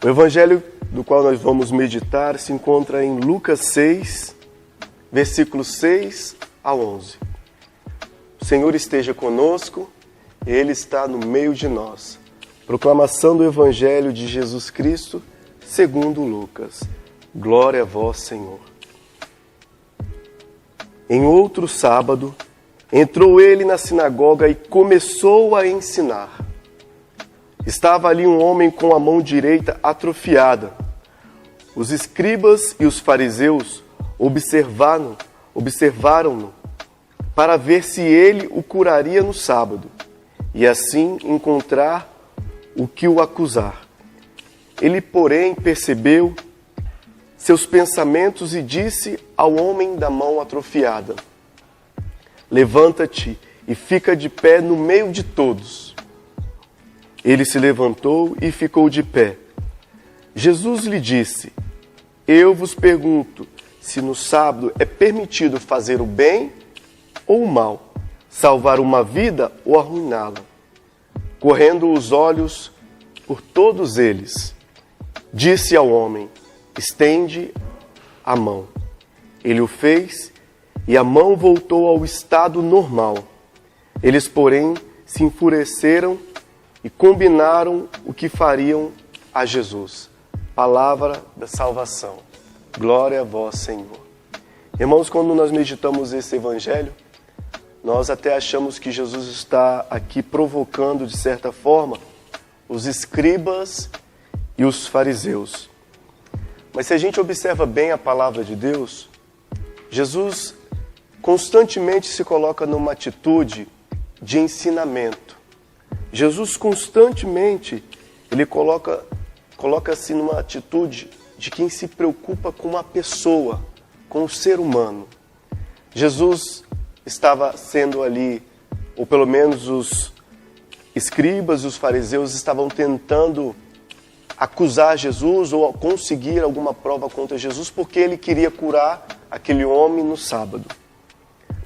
O evangelho do qual nós vamos meditar se encontra em Lucas 6, versículos 6 a 11. O Senhor esteja conosco, Ele está no meio de nós. Proclamação do evangelho de Jesus Cristo, segundo Lucas. Glória a vós, Senhor. Em outro sábado, entrou ele na sinagoga e começou a ensinar. Estava ali um homem com a mão direita atrofiada. Os escribas e os fariseus observaram-no para ver se ele o curaria no sábado e assim encontrar o que o acusar. Ele, porém, percebeu seus pensamentos e disse ao homem da mão atrofiada: levanta-te e fica de pé no meio de todos. Ele se levantou e ficou de pé. Jesus lhe disse: eu vos pergunto, se no sábado é permitido fazer o bem ou o mal, salvar uma vida ou arruiná-la? Correndo os olhos por todos eles, disse ao homem: estende a mão. Ele o fez e a mão voltou ao estado normal. Eles, porém, se enfureceram e combinaram o que fariam a Jesus. Palavra da salvação. Glória a vós, Senhor. Irmãos, quando nós meditamos esse evangelho, nós até achamos que Jesus está aqui provocando, de certa forma, os escribas e os fariseus. Mas se a gente observa bem a palavra de Deus, Jesus constantemente se coloca numa atitude de ensinamento. Jesus constantemente, ele coloca-se numa atitude de quem se preocupa com uma pessoa, com o ser humano. Jesus estava sendo ali, ou pelo menos os escribas e os fariseus estavam tentando acusar Jesus ou conseguir alguma prova contra Jesus, porque ele queria curar aquele homem no sábado.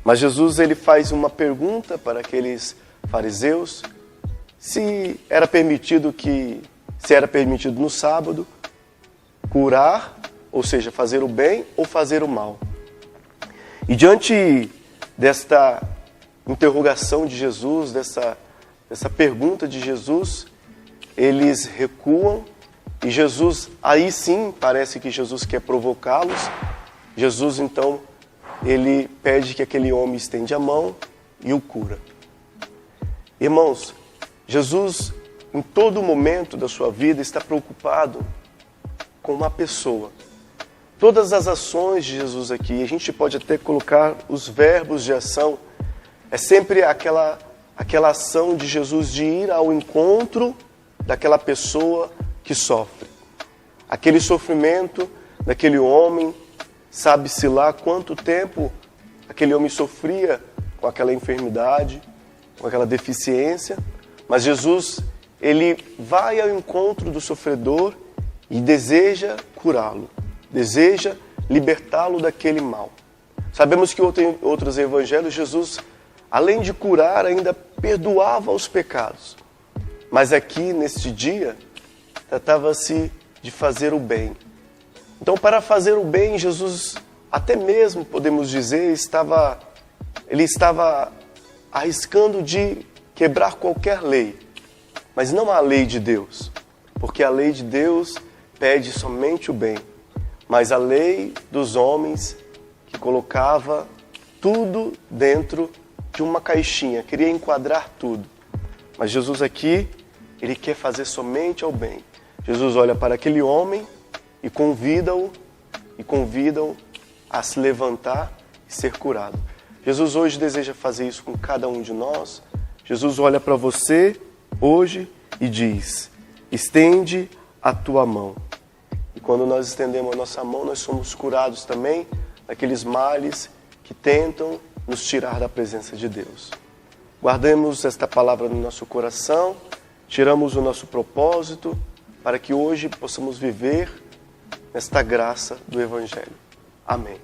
Mas Jesus, ele faz uma pergunta para aqueles fariseus se era permitido no sábado curar, ou seja, fazer o bem ou fazer o mal. E diante desta interrogação de Jesus, dessa pergunta de Jesus, eles recuam e Jesus, aí sim, parece que Jesus quer provocá-los. Jesus, então, ele pede que aquele homem estende a mão e o cura. Irmãos, Jesus, em todo momento da sua vida, está preocupado com uma pessoa. Todas as ações de Jesus aqui, a gente pode até colocar os verbos de ação, é sempre aquela ação de Jesus de ir ao encontro daquela pessoa que sofre. Aquele sofrimento daquele homem, sabe-se lá quanto tempo aquele homem sofria com aquela enfermidade, com aquela deficiência, mas Jesus, ele vai ao encontro do sofredor e deseja curá-lo, deseja libertá-lo daquele mal. Sabemos que em outros evangelhos, Jesus, além de curar, ainda perdoava os pecados. Mas aqui, neste dia, tratava-se de fazer o bem. Então, para fazer o bem, Jesus, até mesmo, podemos dizer, ele estava arriscando de quebrar qualquer lei, mas não a lei de Deus, porque a lei de Deus pede somente o bem, mas a lei dos homens que colocava tudo dentro de uma caixinha, queria enquadrar tudo. Mas Jesus aqui, ele quer fazer somente ao bem. Jesus olha para aquele homem e convida-o a se levantar e ser curado. Jesus hoje deseja fazer isso com cada um de nós. Jesus olha para você hoje e diz: estende a tua mão. E quando nós estendemos a nossa mão, nós somos curados também daqueles males que tentam nos tirar da presença de Deus. Guardemos esta palavra no nosso coração, tiramos o nosso propósito para que hoje possamos viver nesta graça do Evangelho. Amém.